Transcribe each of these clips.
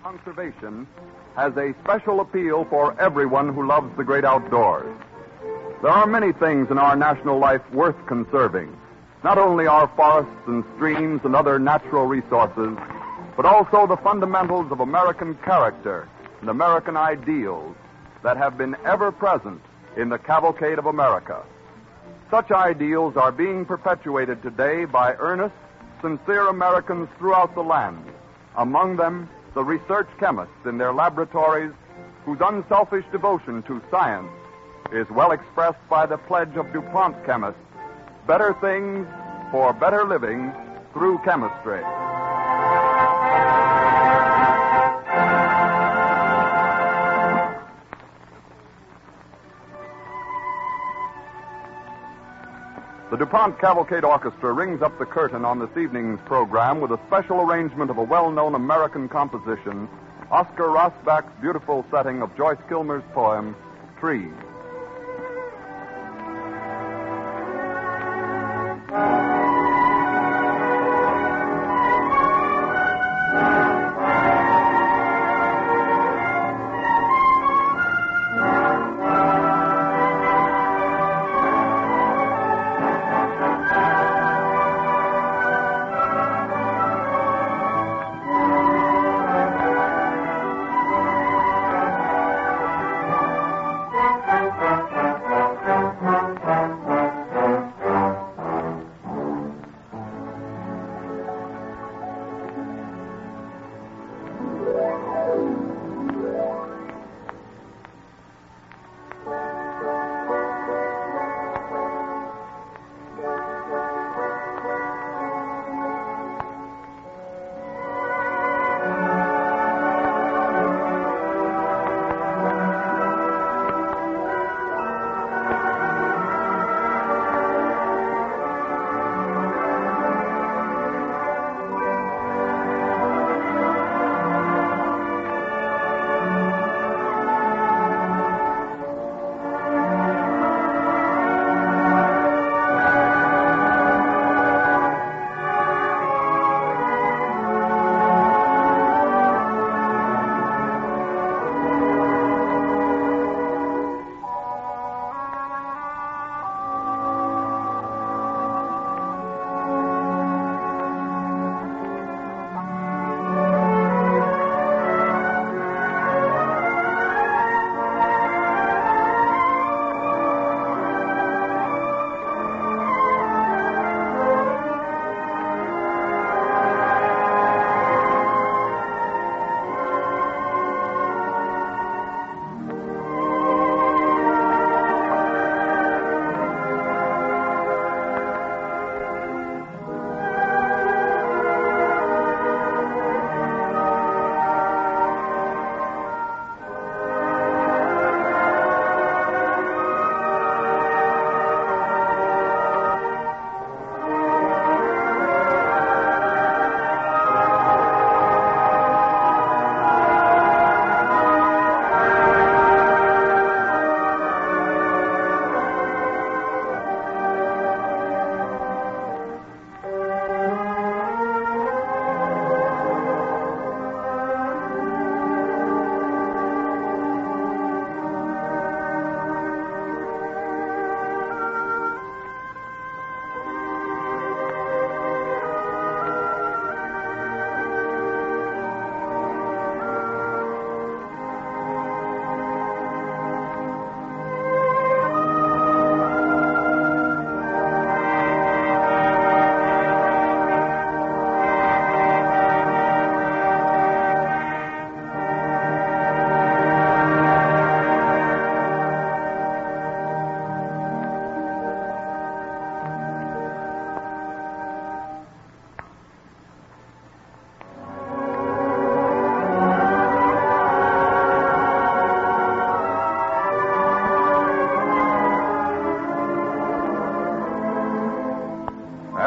Conservation has a special appeal for everyone who loves the great outdoors. There are many things in our national life worth conserving. Not only our forests and streams and other natural resources, but also the fundamentals of American character and American ideals that have been ever present in the cavalcade of America. Such ideals are being perpetuated today by earnest, sincere Americans throughout the land, among them the research chemists in their laboratories whose unselfish devotion to science is well expressed by the pledge of DuPont chemists, better things for better living through chemistry. The DuPont Cavalcade Orchestra rings up the curtain on this evening's program with a special arrangement of a well-known American composition, Oscar Rosbach's beautiful setting of Joyce Kilmer's poem, Trees.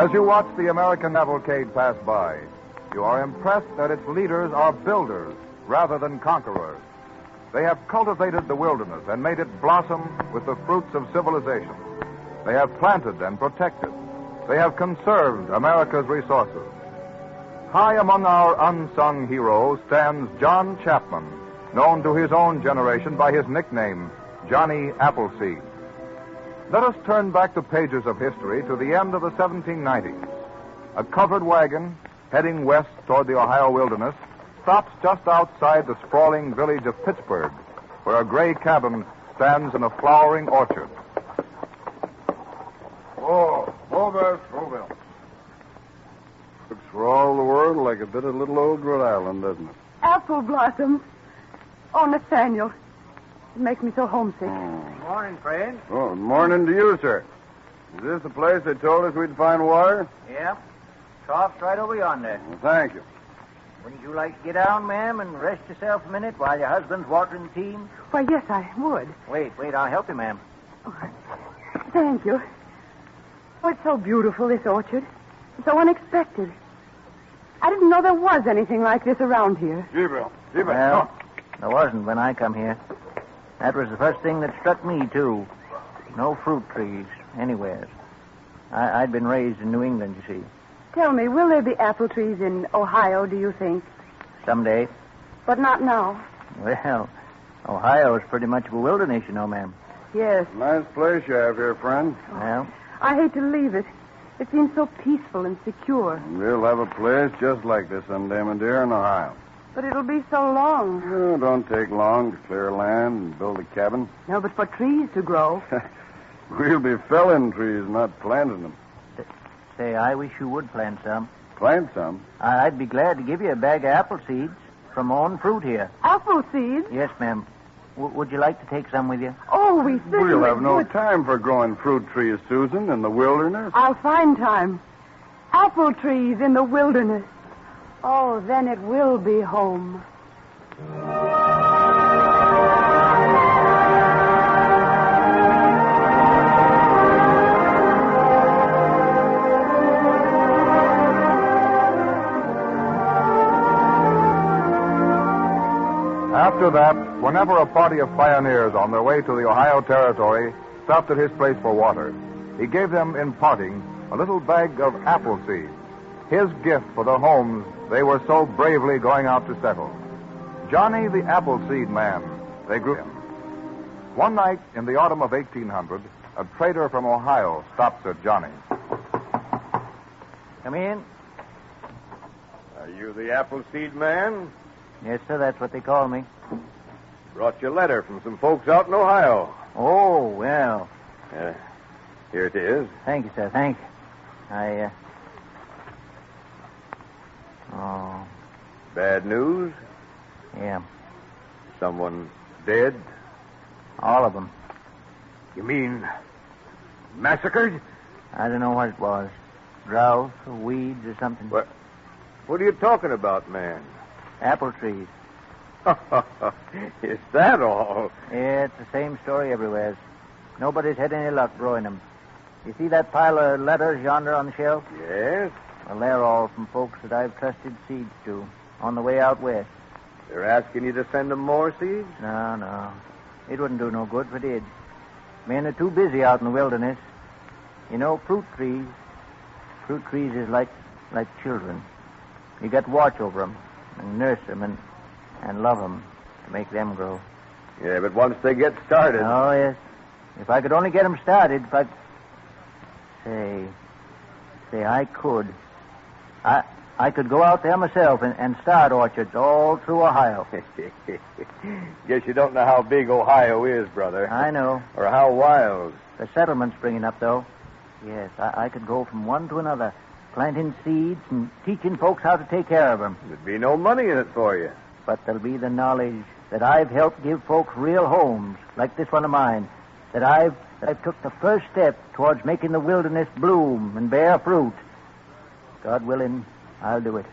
As you watch the American cavalcade pass by, you are impressed that its leaders are builders rather than conquerors. They have cultivated the wilderness and made it blossom with the fruits of civilization. They have planted and protected. They have conserved America's resources. High among our unsung heroes stands John Chapman, known to his own generation by his nickname, Johnny Appleseed. Let us turn back the pages of history to the end of the 1790s. A covered wagon, heading west toward the Ohio wilderness, stops just outside the sprawling village of Pittsburgh, where a gray cabin stands in a flowering orchard. Oh, Moville. Looks for all the world like a bit of little old Rhode Island, doesn't it? Apple blossoms. Oh, Nathaniel. It makes me so homesick. Morning, friend. Oh, good morning to you, sir. Is this the place they told us we'd find water? Yeah. Trough's right over yonder. Well, thank you. Wouldn't you like to get down, ma'am, and rest yourself a minute while your husband's watering the team? Why, yes, I would. Wait, I'll help you, ma'am. Oh, thank you. Oh, it's so beautiful, this orchard. It's so unexpected. I didn't know there was anything like this around here. Gabriel. Well, there wasn't when I come here. That was the first thing that struck me, too. No fruit trees anywhere. I'd been raised in New England, you see. Tell me, will there be apple trees in Ohio, do you think? Someday. But not now. Well, Ohio's pretty much of a wilderness, you know, ma'am. Yes. Nice place you have here, friend. Well, I hate to leave it. It seems so peaceful and secure. We'll have a place just like this someday, my dear, in Ohio. But it'll be so long. Oh, don't take long to clear land and build a cabin. No, but for trees to grow. We'll be felling trees, not planting them. say, I wish you would plant some. Plant some? I'd be glad to give you a bag of apple seeds from my own fruit here. Apple seeds? Yes, ma'am. Would you like to take some with you? Oh, we certainly We'll have no would. time for growing fruit trees, Susan, in the wilderness. I'll find time. Apple trees in the wilderness. Oh, then it will be home. After that, whenever a party of pioneers on their way to the Ohio Territory stopped at his place for water, he gave them, in parting, a little bag of apple seeds, his gift for the homes they were so bravely going out to settle. Johnny the Appleseed Man, they grew him. One night in the autumn of 1800, a trader from Ohio stops at Johnny's. Come in. Are you the Appleseed man? Yes, sir, that's what they call me. Brought you a letter from some folks out in Ohio. Oh, well. Here it is. Thank you, sir. Thank you. Oh, Bad news? yeah. Someone dead? All of them. You mean massacred? I don't know what it was. Drought or weeds or something. What are you talking about, man? Apple trees. Is that all? Yeah, it's the same story everywhere. Nobody's had any luck growing them. You see that pile of letters yonder on the shelf? Yes. Well, they're all from folks that I've trusted seeds to on the way out west. They're asking you to send them more seeds? No. It wouldn't do no good if it did. Men are too busy out in the wilderness. You know, fruit trees is like children. You got to watch over them and nurse them and love them to make them grow. Yeah, but once they get started... Oh, yes. If I could only get them started, if I... Say, I could. I could go out there myself and start orchards all through Ohio. Guess you don't know how big Ohio is, brother. I know. Or how wild. The settlement's springing up, though. Yes, I could go from one to another, planting seeds and teaching folks how to take care of them. There'd be no money in it for you. But there'll be the knowledge that I've helped give folks real homes, like this one of mine, that I've took the first step towards making the wilderness bloom and bear fruit. God willing, I'll do it.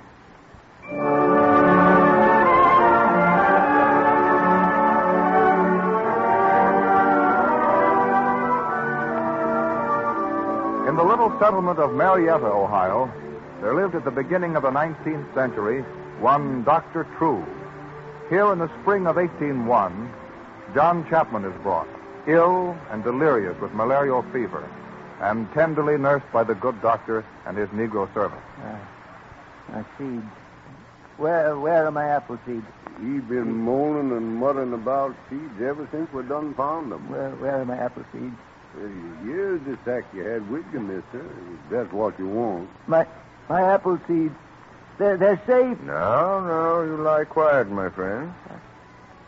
In the little settlement of Marietta, Ohio, there lived at the beginning of the 19th century one Dr. True. Here in the spring of 1801, John Chapman is brought, ill and delirious with malarial fever, and tenderly nursed by the good doctor and his Negro servant. My seeds. Where are my apple seeds? He been moaning and muttering about seeds ever since we done found them. Where are my apple seeds? Here's the sack you had with you, mister, if that's what you want. My apple seeds. They're safe. No, you lie quiet, my friend.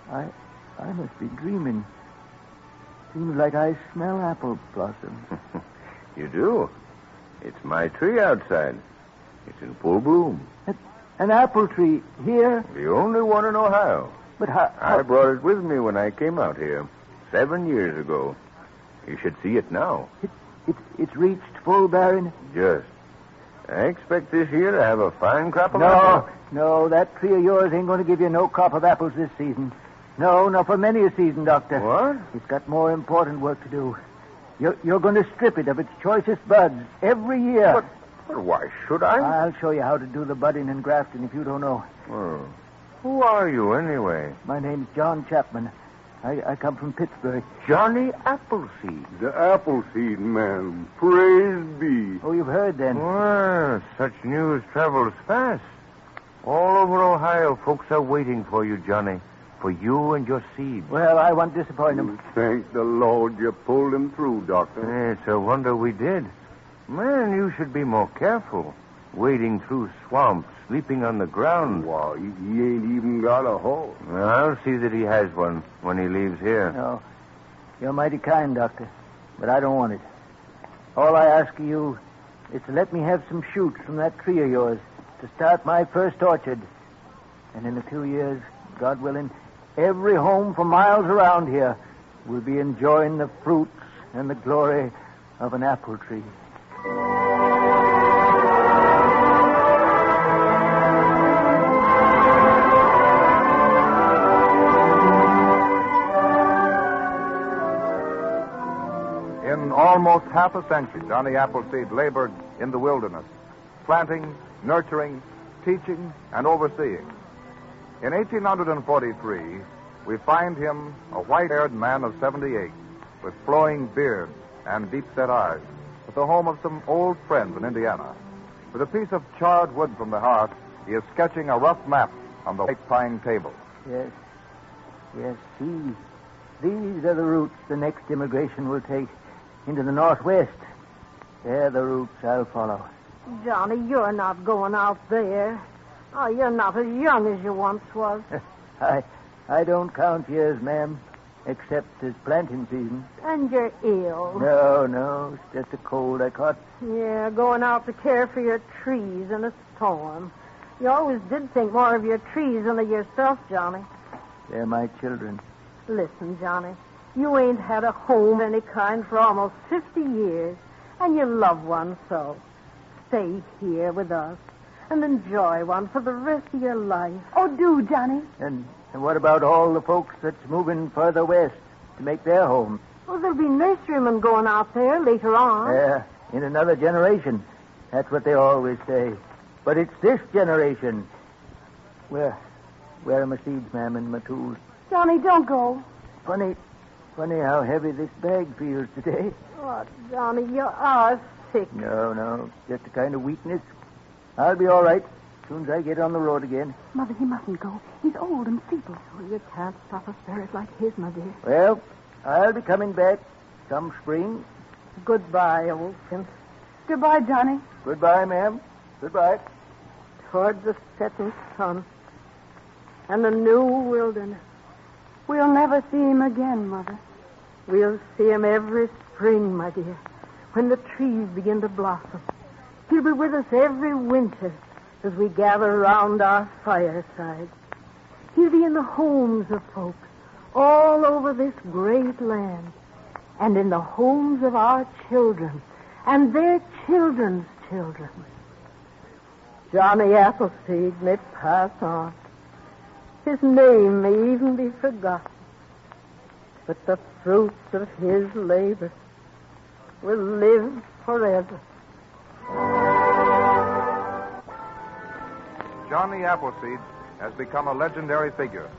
I must be dreaming. Seems like I smell apple blossoms. You do? It's my tree outside. It's in full bloom. An apple tree here? The only one in Ohio. But how... I brought it with me when I came out here 7 years ago. You should see it now. It's reached full bearing? Just. I expect this year to have a fine crop of apples. No, that tree of yours ain't going to give you no crop of apples this season. No, not for many a season, Doctor. What? It's got more important work to do. You're going to strip it of its choicest buds every year. But why should I? I'll show you how to do the budding and grafting if you don't know. Well, who are you, anyway? My name's John Chapman. I come from Pittsburgh. Johnny Appleseed. The Appleseed man. Praise be. Oh, you've heard then. Well, such news travels fast. All over Ohio, folks are waiting for you, Johnny. For you and your seeds. Well, I won't disappoint them. Thank the Lord you pulled him through, Doctor. It's a wonder we did. Man, you should be more careful. Wading through swamps, sleeping on the ground. Why, he ain't even got a horse. I'll see that he has one when he leaves here. No. You're mighty kind, Doctor. But I don't want it. All I ask of you is to let me have some shoots from that tree of yours to start my first orchard. And in a few years, God willing, every home for miles around here will be enjoying the fruits and the glory of an apple tree. In almost half a century, Johnny Appleseed labored in the wilderness, planting, nurturing, teaching, and overseeing. In 1843, we find him a white-haired man of 78, with flowing beard and deep-set eyes, at the home of some old friends in Indiana. With a piece of charred wood from the hearth, he is sketching a rough map on the white pine table. Yes, these are the routes the next immigration will take into the Northwest. They're the routes I'll follow. Johnny, you're not going out there. Oh, you're not as young as you once was. I don't count years, ma'am, except as planting season. And you're ill. No, it's just a cold I caught. Yeah, going out to care for your trees in a storm. You always did think more of your trees than of yourself, Johnny. They're my children. Listen, Johnny, you ain't had a home of any kind for almost 50 years, and you love one so. Stay here with us and enjoy one for the rest of your life. Oh, do, Johnny. And what about all the folks that's moving further west to make their home? Well, there'll be nurserymen going out there later on. Yeah, in another generation. That's what they always say. But it's this generation. Where are my seeds, ma'am, and my tools? Johnny, don't go. Funny how heavy this bag feels today. Oh, Johnny, you are sick. No, just a kind of weakness. I'll be all right as soon as I get on the road again. Mother, he mustn't go. He's old and feeble. Oh, you can't stop a spirit like his, my dear. Well, I'll be coming back some spring. Goodbye, old friend. Goodbye, Johnny. Goodbye, ma'am. Goodbye. Toward the setting sun and the new wilderness. We'll never see him again, Mother. We'll see him every spring, my dear, when the trees begin to blossom. He'll be with us every winter as we gather round our firesides. He'll be in the homes of folks all over this great land, and in the homes of our children and their children's children. Johnny Appleseed may pass on. His name may even be forgotten. But the fruits of his labor will live forever. Johnny Appleseed has become a legendary figure,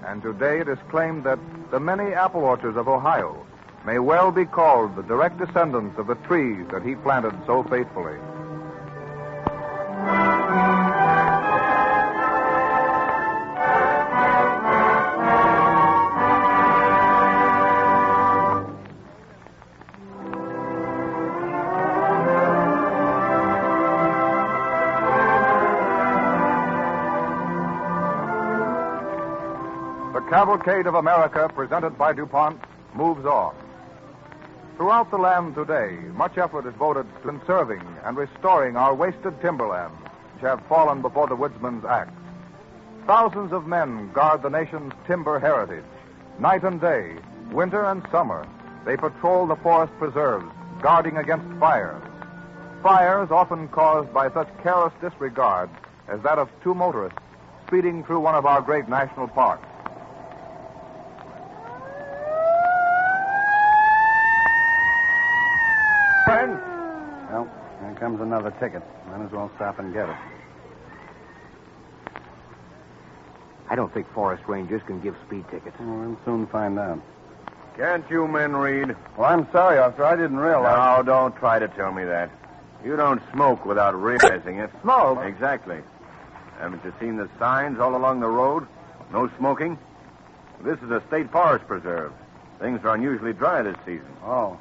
and today it is claimed that the many apple orchards of Ohio may well be called the direct descendants of the trees that he planted so faithfully. cavalcade of America, presented by DuPont, moves on. Throughout the land today, much effort is devoted to conserving and restoring our wasted timberlands, which have fallen before the woodsman's axe. Thousands of men guard the nation's timber heritage. Night and day, winter and summer, they patrol the forest preserves, guarding against fires. Fires often caused by such careless disregard as that of two motorists speeding through one of our great national parks. Friends? Well, here comes another ticket. Might as well stop and get it. I don't think forest rangers can give speed tickets. We'll soon find out. Can't you men read? Well, I'm sorry, officer. I didn't realize. No, don't try to tell me that. You don't smoke without realizing it. Smoke? Exactly. Haven't you seen the signs all along the road? No smoking? This is a state forest preserve. Things are unusually dry this season. Oh.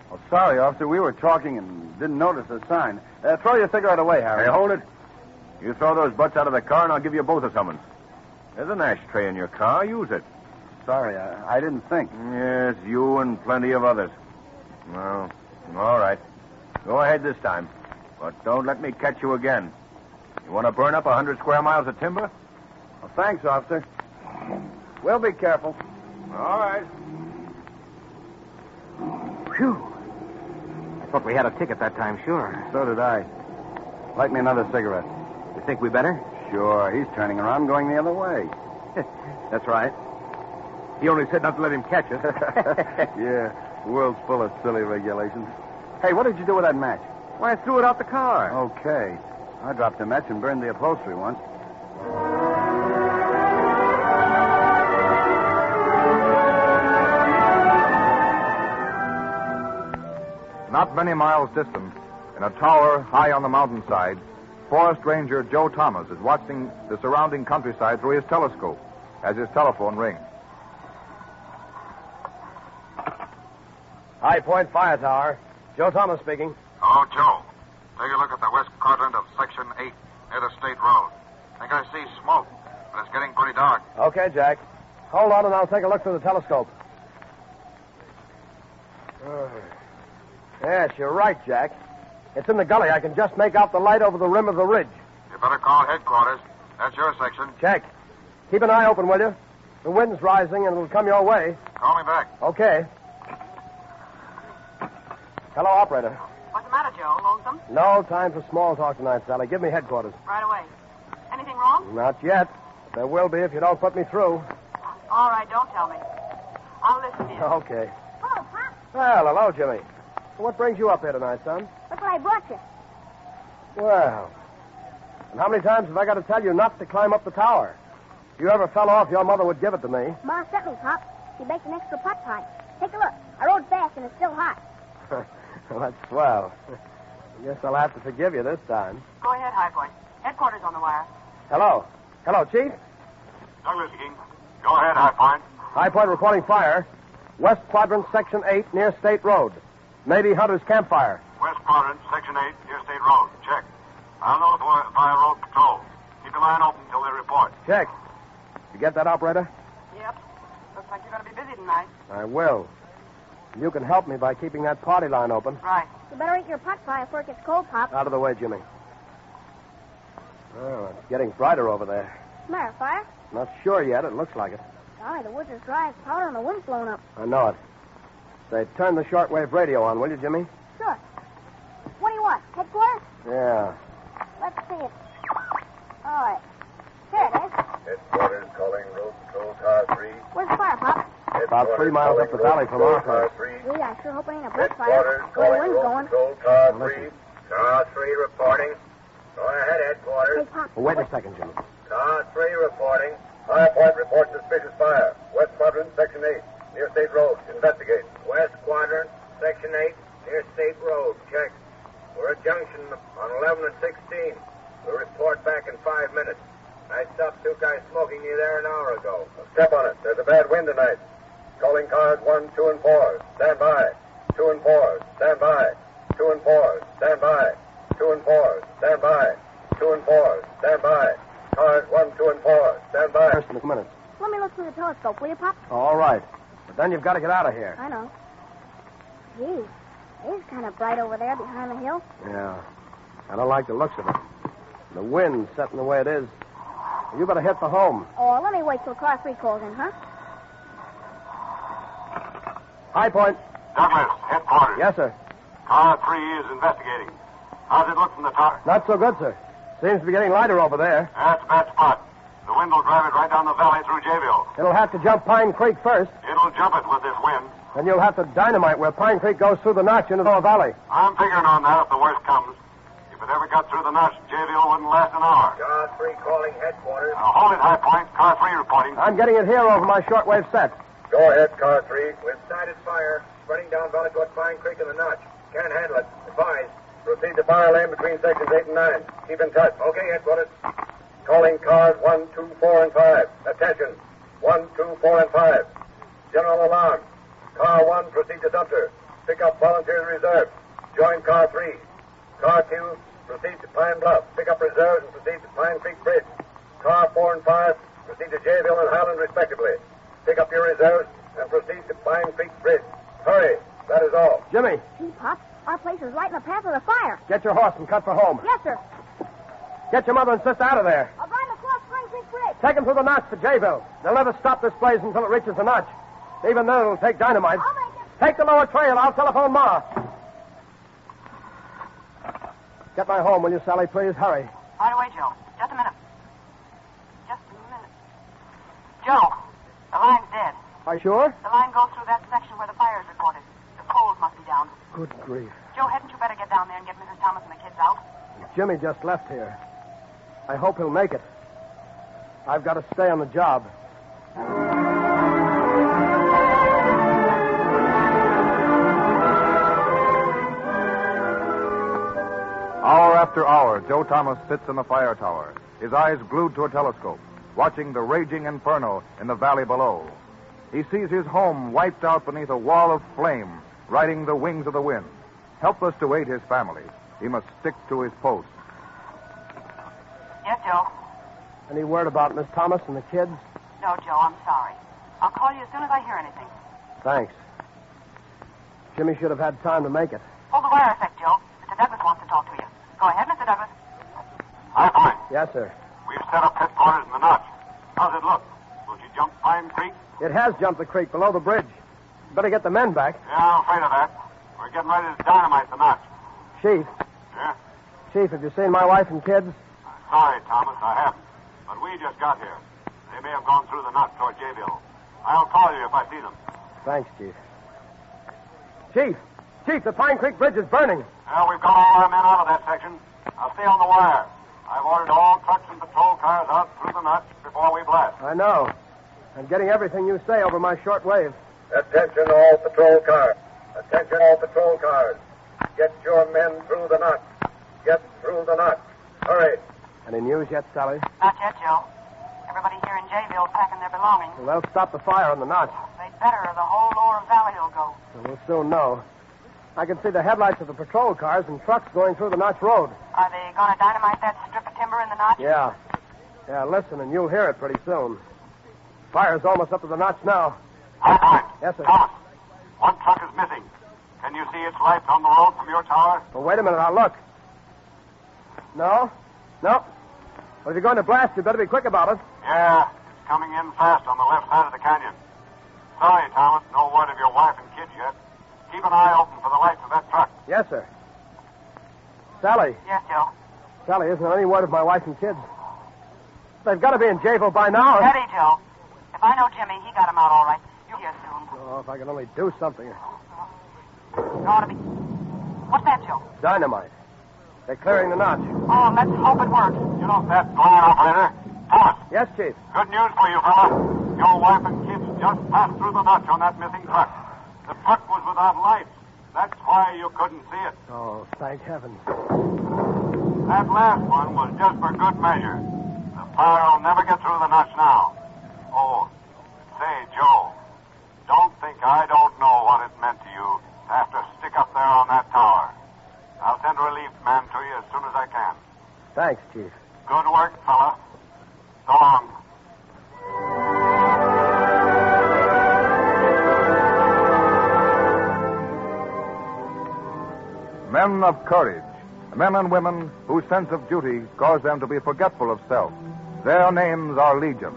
Well, sorry, officer. We were talking and didn't notice the sign. Throw your cigarette away, Harry. Hey, hold it. You throw those butts out of the car and I'll give you both a summons. There's an ashtray in your car. Use it. Sorry, I didn't think. Yes, you and plenty of others. Well, all right. Go ahead this time. But don't let me catch you again. You want to burn up 100 square miles of timber? Well, thanks, officer. We'll be careful. All right. Phew. I thought we had a ticket that time, sure. So did I. Light me another cigarette. You think we better? Sure. He's turning around, going the other way. That's right. He only said not to let him catch us. Yeah, the world's full of silly regulations. Hey, what did you do with that match? Why, I threw it out the car. Okay. I dropped a match and burned the upholstery once. Not many miles distant, in a tower high on the mountainside, Forest Ranger Joe Thomas is watching the surrounding countryside through his telescope as his telephone rings. High Point Fire Tower. Joe Thomas speaking. Hello, Joe. Take a look at the west quadrant of Section 8, near the State Road. Think I see smoke, but it's getting pretty dark. Okay, Jack. Hold on and I'll take a look through the telescope. Yes, you're right, Jack. It's in the gully. I can just make out the light over the rim of the ridge. You better call headquarters. That's your section. Check. Keep an eye open, will you? The wind's rising and it'll come your way. Call me back. Okay. Hello, operator. What's the matter, Joe? Lonesome? No time for small talk tonight, Sally. Give me headquarters. Right away. Anything wrong? Not yet. There will be if you don't put me through. All right, don't tell me. I'll listen to you. Okay. Oh, Pop, Well, hello, Jimmy. What brings you up here tonight, son? look what I brought you. Well, and how many times have I got to tell you not to climb up the tower? If you ever fell off, your mother would give it to me. Ma sent me, Pop. She baked an extra pot pie. Take a look. I rode fast and it's still hot. Well, that's swell. I guess I'll have to forgive you this time. Go ahead, High Point. Headquarters on the wire. Hello. Hello, Chief. Douglas King. Go ahead, High Point. High Point reporting fire. West Quadrant, Section 8, near State Road. Maybe Hunter's campfire. West quadrant, Section 8, near State Road. Check. I'll notify Fire Road Patrol. Keep the line open until they report. Check. You get that, operator? Yep. Looks like you're going to be busy tonight. I will. You can help me by keeping that party line open. Right. You better eat your pot pie before it gets cold, Pop. Out of the way, Jimmy. Oh, it's getting brighter over there. What's the matter, fire? Not sure yet. It looks like it. Golly, the woods is dry as powder and the wind's blowing up. I know it. Say, turn the shortwave radio on, will you, Jimmy? Sure. What do you want? Headquarters? Yeah. Let's see it. All right. Here it is. Headquarters calling Road Patrol Car 3. Where's the fire, Pop? About 3 miles up the valley from our place. Gee, I sure hope it ain't a brush fire. The way the wind's going. Car 3. Car 3 reporting. Go ahead, headquarters. Hey, Pop. Wait a second, Jimmy. Car 3 reporting. High Point reports suspicious fire. West Quadrant, Section 8, near State Road. Investigate. West Quadrant, Section 8, near State Road. Check. We're at junction on 11 and 16. We'll report back in 5 minutes. I stopped 2 guys smoking near there an hour ago. Step on it. There's a bad wind tonight. Calling cars 1, 2, and 4. Stand by. 2 and 4. Stand by. 2 and 4. Stand by. 2 and 4. Stand by. 2 and 4. Stand by. Cars 1, 2, and 4. Stand by. First in a minute. Let me look through the telescope, will you, Pop? All right. But then you've got to get out of here. I know. Gee, it's kind of bright over there behind the hill. Yeah. I don't like the looks of it. The wind's setting the way it is. You better hit for home. Oh, let me wait till car 3 calls in, huh? High Point. Douglas, headquarters. Yes, sir. Car 3 is investigating. How's it look from the tower? Not so good, sir. Seems to be getting lighter over there. That's a bad spot. The wind will drive it right down the valley through Jayville. It'll have to jump Pine Creek first. It'll jump it with this wind. Then you'll have to dynamite where Pine Creek goes through the notch into the lower valley. I'm figuring on that if the worst comes. If it ever got through the notch, Jayville wouldn't last an hour. Car 3 calling headquarters. Now, hold it, High Point. Car 3 reporting. I'm getting it here over my shortwave set. Go ahead, Car 3. We've sighted fire. Spreading down valley toward Pine Creek and the notch. Can't handle it. Advise. Proceed to fire lane between sections 8 and 9. Keep in touch. Okay, headquarters. Calling cars 1, 2, 4, and 5. Attention. 1, 2, 4, and 5. General alarm. Car 1, proceed to Sumter. Pick up volunteers reserve. Join Car 3. Car 2, proceed to Pine Bluff. Pick up reserves and proceed to Pine Creek Bridge. Car 4 and 5, proceed to Jayville and Highland, respectively. Pick up your reserves and proceed to Pine Creek Bridge. Hurry. That is all. Jimmy, Gee, Pop, our place is right in the path of the fire. get your horse and cut for home. Yes, sir. Get your mother and sister out of there. I'll drive across Pine Creek Bridge. Take them through the notch to Jayville. They'll never stop this blaze until it reaches the notch. Even then, it'll take dynamite. I'll make it. Take the lower trail. I'll telephone Ma. Get my home, will you, Sally, please? Hurry. Right away, Joe. Just a minute. Just a minute. Joe, the line's dead. Are you sure? The line goes through that section where the fire is reported. The coals must be down. Good grief. Joe, hadn't you better get down there and get Mrs. Thomas and the kids out? Jimmy just left here. I hope he'll make it. I've got to stay on the job. Hour after hour, Joe Thomas sits in the fire tower, his eyes glued to a telescope, watching the raging inferno in the valley below. He sees his home wiped out beneath a wall of flame, riding the wings of the wind. Helpless to aid his family, he must stick to his post. Yes, Joe. Any word about Miss Thomas and the kids? No, Joe, I'm sorry. I'll call you as soon as I hear anything. Thanks. Jimmy should have had time to make it. Hold the wire a sec, Joe. Mr. Douglas wants to talk to you. Go ahead, Mr. Douglas. High Point. Yes, sir. We've set up headquarters in the notch. How's it look? Will you jump Pine Creek? It has jumped the creek below the bridge. Better get the men back. Yeah, I'm afraid of that. We're getting ready to dynamite the notch. Chief. Yeah? Chief, have you seen my wife and kids? Sorry, Thomas, I haven't. But we just got here. They may have gone through the notch toward Jayville. I'll call you if I see them. Thanks, Chief. Chief, the Pine Creek Bridge is burning. Well, we've got all our men out of that section. I'll stay on the wire. I've ordered all trucks and patrol cars out through the notch before we blast. I know. I'm getting everything you say over my short wave. Attention all patrol cars. Attention all patrol cars. Get your men through the notch. Get through the notch. Hurry. Any news yet, Sally? Not yet, Joe. Everybody here in Jayville packing their belongings. Well, they'll stop the fire on the notch. They'd better, or the whole lower valley will go. We'll soon know. I can see the headlights of the patrol cars and trucks going through the notch road. Are they going to dynamite that strip of timber in the notch? Yeah. Yeah, listen, and you'll hear it pretty soon. Fire's almost up to the notch now. High Point. Yes, sir. Thomas, one truck is missing. Can you see its lights on the road from your tower? Well, wait a minute, I'll look. No. Well, if you're going to blast, you better be quick about it. Yeah, it's coming in fast on the left side of the canyon. Sorry, Thomas, no word of your wife and kids yet. Keep an eye open for the lights of that truck. Yes, sir. Sally. Yes, Joe. Sally, isn't there any word of my wife and kids? They've got to be in Jayville by now. Steady, Joe. If I know Jimmy, he got him out all right. You'll hear soon. Oh, if I could only do something. There ought to be... What's that, Joe? Dynamite. They're clearing the notch. Oh, let's hope it works. You know that line operator? Thomas. Yes, Chief. Good news for you, fella. Your wife and kids just passed through the notch on that missing truck. The truck was without lights. That's why you couldn't see it. Oh, thank heaven. That last one was just for good measure. The fire will never get through the notch now. Oh, say, Joe, don't think I don't know what it meant to you to have to stick up there on that tower. I'll send a relief man to you as soon as I can. Thanks, Chief. Good work, fella. So long. Men of courage, men and women whose sense of duty caused them to be forgetful of self. Their names are legion.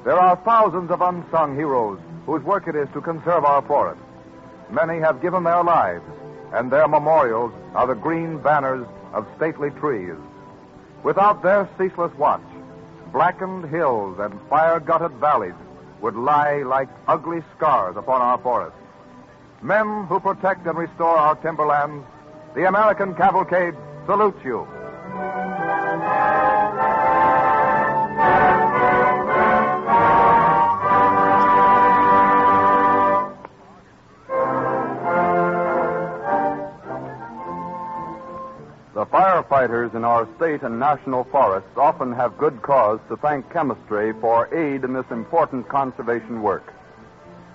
There are thousands of unsung heroes whose work it is to conserve our forests. Many have given their lives, and their memorials are the green banners of stately trees. Without their ceaseless watch, blackened hills and fire-gutted valleys would lie like ugly scars upon our forests. Men who protect and restore our timberlands, the American Cavalcade salutes you. The firefighters in our state and national forests often have good cause to thank chemistry for aid in this important conservation work.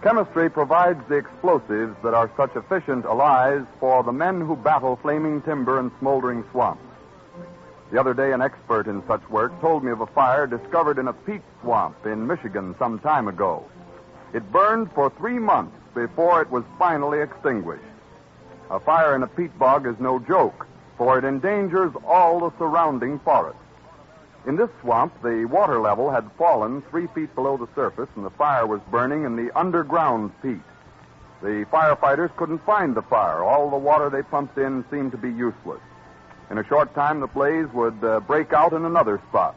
Chemistry provides the explosives that are such efficient allies for the men who battle flaming timber and smoldering swamps. The other day, an expert in such work told me of a fire discovered in a peat swamp in Michigan some time ago. It burned for 3 months before it was finally extinguished. A fire in a peat bog is no joke, for it endangers all the surrounding forest. In this swamp, the water level had fallen 3 feet below the surface, and the fire was burning in the underground peat. The firefighters couldn't find the fire. All the water they pumped in seemed to be useless. In a short time, the blaze would break out in another spot.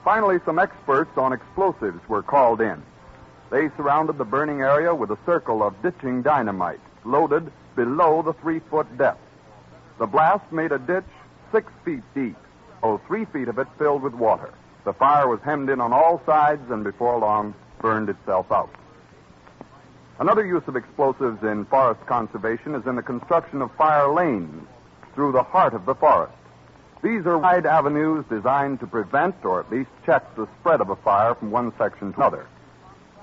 Finally, some experts on explosives were called in. They surrounded the burning area with a circle of ditching dynamite, loaded below the 3-foot depth. The blast made a ditch 6 feet deep, 3 feet of it filled with water. The fire was hemmed in on all sides and before long burned itself out. Another use of explosives in forest conservation is in the construction of fire lanes through the heart of the forest. These are wide avenues designed to prevent or at least check the spread of a fire from one section to another.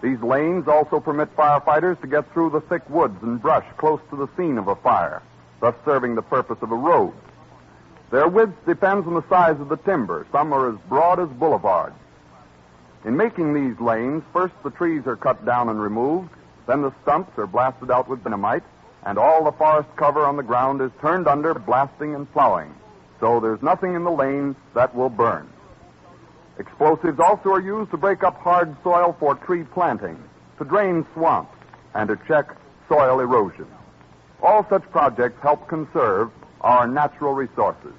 These lanes also permit firefighters to get through the thick woods and brush close to the scene of a fire, thus serving the purpose of a road. Their width depends on the size of the timber. Some are as broad as boulevards. In making these lanes, first the trees are cut down and removed, then the stumps are blasted out with dynamite, and all the forest cover on the ground is turned under blasting and plowing, so there's nothing in the lane that will burn. Explosives also are used to break up hard soil for tree planting, to drain swamps, and to check soil erosion. All such projects help conserve our natural resources.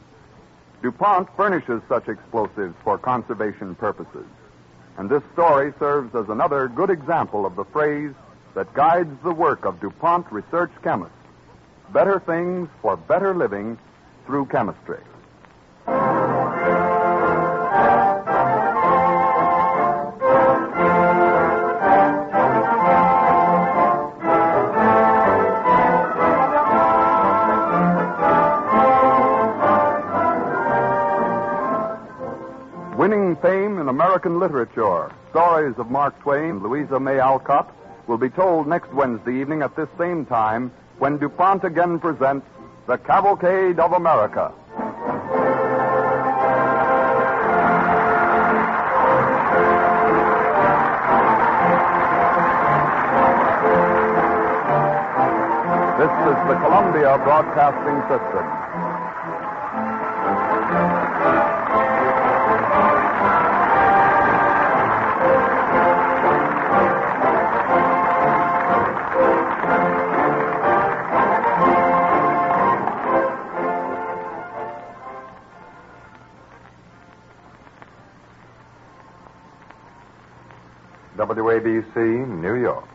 DuPont furnishes such explosives for conservation purposes. And this story serves as another good example of the phrase that guides the work of DuPont research chemists. Better things for better living through chemistry. Winning fame in American literature, stories of Mark Twain and Louisa May Alcott will be told next Wednesday evening at this same time when DuPont again presents The Cavalcade of America. This is the Columbia Broadcasting System. WABC, New York.